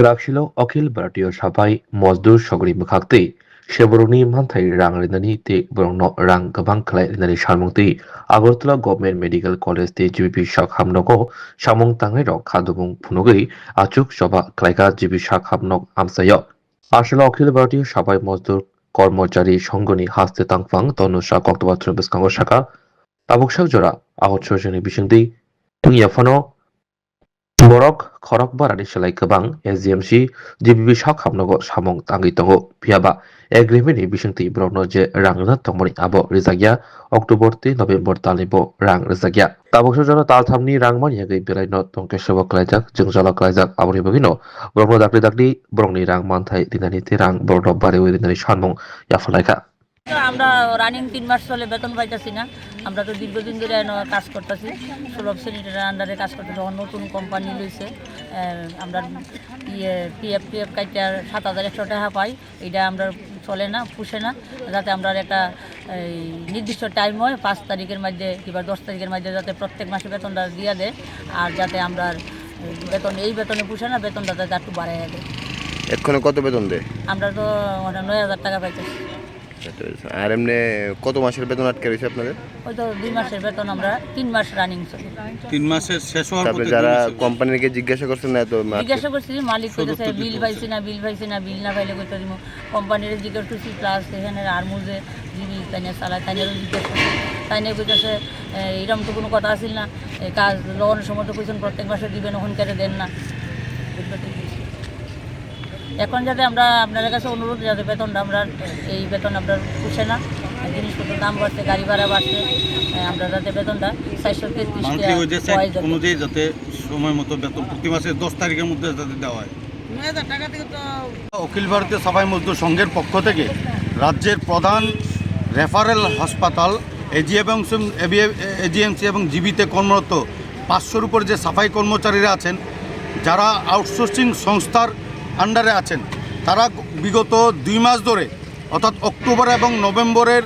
Krakshilo Okil Bartio Shapai Mosdur Shogri Mukhakti Sheboroni Manthai Rang Rinani Te Borno Rang Gabang Klai Rinani Shalmukti Agartala Government Medical College Te GBP Shak Hamnogo Shamong Tangai Rok Khadubung Phunogei Achuk Shoba Klaika GBP Shak Hamnog Amsayo Ashla Okil Bartio Shapai Mosdur কর্মচারী সংগনি হাস্তে তাংফাং তনুষা কক্তবাত্র বেসকাঙ্গ শাখা তাবুকশাক জোড়া আহত Sajani বিসংদি ইয়াফানো Borok khorok barani selai kebang SGMC GBB Shak Hamnogo Samong Tangi Tongo Piaba Agreement ni bisingti Brono je rangna tongmoni abo rizagya Oktober ti November talibo rang rizagya tabok sojana tal thamni rangman yagai belai no tongke sebok klaijak jengjala klaijak aboni bagino Brono dakli Brongni rangman thai dinani tirang Brono bare dinani sanmong yafalaika আমরা running 3 মাস চলে বেতন পাইতাছি না। আমরা তো দীর্ঘদিন ধরে কাজ করতেছি, সুলভ শ্রেণীর আন্ডারে কাজ করতে। যখন নতুন কোম্পানি লইছে আমরা পিএফ কাইটা ৭,১০০ টাকা পাই, এটা আমরা চলে না, পুষে না। যাতে আমরা একটা নির্দিষ্ট টাইম হয় ৫ তারিখের মধ্যে কিংবা ১০ তারিখের মধ্যে যাতে প্রত্যেক মাসে বেতনটা দিয়ে দেয়। আর যাতে আমরা বেতনে পুষে না, বেতনটা যাতে একটু বাড়াইয়া দেয়। এক্ষণে কত বেতন দেয়? আমরা তো ৯,০০০ টাকা পাইতেছি। আর এমনি কত মাসের বেতন আটকে রয়েছে আপনাদের? হয়তো ২ মাসের বেতন আমরা ৩ মাস রানিং চলে। ৩ মাসের শেষ হওয়ার পরে যারা কোম্পানিকে জিজ্ঞাসা করছেন না? তো জিজ্ঞাসা করছি, মালিক কইতেছে বিল পাইছি না, বিল না পাইলে কইতে দিব। কোম্পানির জিজ্ঞাসা করছি, প্লাস এখানে আরমুজে জিবি তাইনে চালায় তাইনেরও জিজ্ঞাসা করছি। তাইনে কইতেছে এরকম তো কোনো কথা আসিল না, কাজ লগানোর সময় তো কইছেন প্রত্যেক মাসে দিবেন, ওখান কেটে দেন না। এখন যাতে আমরা আপনাদের কাছে অনুরোধ, যাতে বেতনটা আমরা এই বেতন আপনার পুষে না, জিনিসপত্রের দাম বাড়ছে, গাড়ি ভাড়া বাড়ছে, আমরা যাতে বেতনটা ৪৩৩ অনুযায়ী যাতে সময় মতো বেতন প্রতি মাসের ১০ তারিখের মধ্যে যাতে দেওয়া হয়। ৯,০০০ টাকা থেকে তো অখিল ভারতীয় সাফাই মজদুর সংঘের পক্ষ থেকে রাজ্যের প্রধান রেফারেল হাসপাতাল এজিএমসি এবং জিবিতে কর্মরত ৫০০-র উপর যে সাফাই কর্মচারীরা আছেন, যারা আউটসোর্সিং সংস্থার আন্ডারে আছেন, তারা বিগত ২ মাস ধরে অর্থাৎ অক্টোবর এবং নভেম্বরের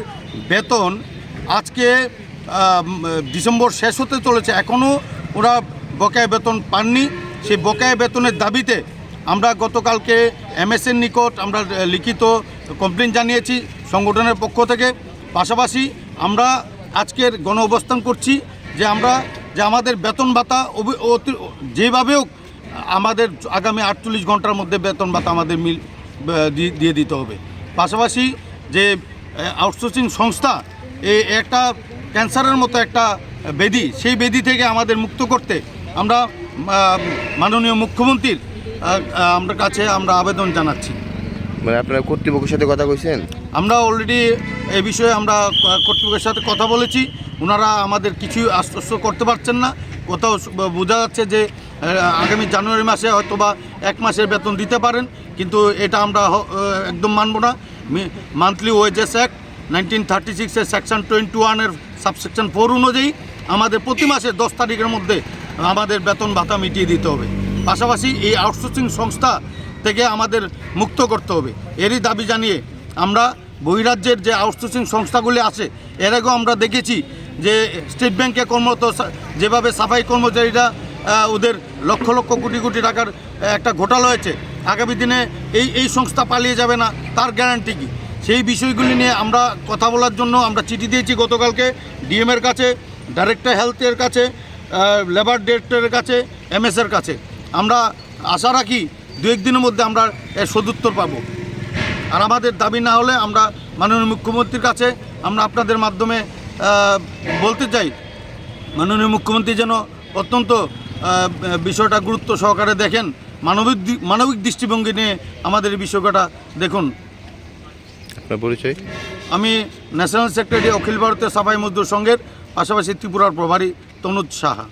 বেতন আজকে ডিসেম্বর শেষ হতে চলেছে, এখনও ওরা বকেয়া বেতন পাননি। সেই বকেয়া বেতনের দাবিতে আমরা গতকালকে এমএসএর নিকট আমরা লিখিত কমপ্লেন জানিয়েছি সংগঠনের পক্ষ থেকে। পাশাপাশি আমরা আজকের গণ অবস্থান করছি যে আমাদের বেতন ভাতা যেভাবেও আমাদের আগামী ৪৮ ঘন্টার মধ্যে বেতন ভাতা আমাদের দিয়ে দিতে হবে। পাশাপাশি যে আউটসোর্সিং সংস্থা একটা ক্যান্সারের মতো একটা ব্যাধি, সেই ব্যাধি থেকে আমাদের মুক্ত করতে আমরা মাননীয় মুখ্যমন্ত্রীর কাছে আমরা আবেদন জানাচ্ছি। মানে আপনারা কর্তৃপক্ষের সাথে কথা কইছেন? আমরা অলরেডি এই বিষয়ে আমরা কর্তৃপক্ষের সাথে কথা বলেছি। ওনারা আমাদের কিছুই আশ্বস্ত করতে পারছেন না। কোথাও বোঝা যাচ্ছে যে আগামী জানুয়ারি মাসে হয়তো বা ১ মাসের বেতন দিতে পারেন, কিন্তু এটা আমরা একদম মানব না। মান্থলি ওয়েজেস অ্যাক্ট 1936-এর সেকশন 21-এর সাবসেকশন 4 অনুযায়ী আমাদের প্রতি মাসের ১০ তারিখের মধ্যে আমাদের বেতন ভাতা মিটিয়ে দিতে হবে। পাশাপাশি এই আউটসোর্সিং সংস্থা থেকে আমাদের মুক্ত করতে হবে। এরই দাবি জানিয়ে আমরা বহিরাজ্যের যে আউটসোর্সিং সংস্থাগুলি আছে, এর আগেও আমরা দেখেছি যে স্টেট ব্যাংকে কর্মরত যেভাবে সাফাই কর্মচারীরা ওদের লক্ষ লক্ষ কোটি কোটি টাকার একটা ঘোটালা হয়েছে, আগামী দিনে এই সংস্থা পালিয়ে যাবে না, তার গ্যারান্টি কী? সেই বিষয়গুলি নিয়ে আমরা কথা বলার জন্য আমরা চিঠি দিয়েছি গতকালকে ডিএমের কাছে, ডাইরেক্টর হেলথের কাছে, লেবার ডিরেক্টরের কাছে, এমএসের কাছে। আমরা আশা রাখি ২-১ দিনের মধ্যে আমরা এর সদুত্তর পাব। আর আমাদের দাবি না হলে আমরা মাননীয় মুখ্যমন্ত্রীর কাছে আমরা আপনাদের মাধ্যমে বলতে চাই, মাননীয় মুখ্যমন্ত্রী যেন অত্যন্ত বিষয়টা গুরুত্ব সহকারে দেখেন, মানবিক দৃষ্টিভঙ্গি নিয়ে আমাদের এই বিষয়টা দেখুন। আপনার পরিচয়? আমি ন্যাশনাল সেক্রেটারি অখিল ভারতীয় সাফাই মজদুর সংঘের, পাশাপাশি ত্রিপুরার প্রভারী তনুজ সাহা।